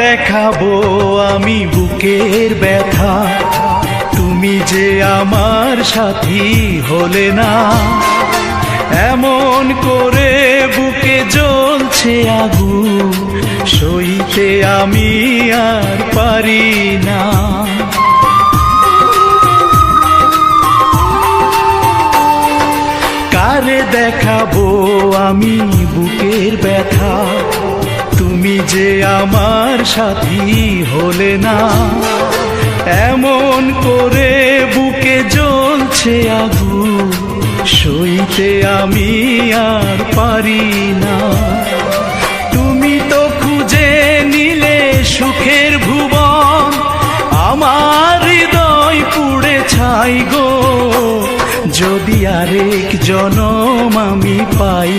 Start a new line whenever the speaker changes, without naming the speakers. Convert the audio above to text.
দেখাবো আমি বুকের ব্যথা, তুমি যে আমার সাথী হলে না। এমন করে বুকে জ্বলছে আগুন, সইতে আমি আর পারি না। কারে দেখাবো আমি বুকের ব্যথা, তুমি যে আমার সাথী হলে না। এমন করে বুকে জ্বলছে আগুন, সইতে আমি আর পারি না। তুমি তো খুঁজে নিলে সুখের ভুবন, আমার হৃদয় পুড়ে ছাই গো। যদি আরেক জনম আমি পাই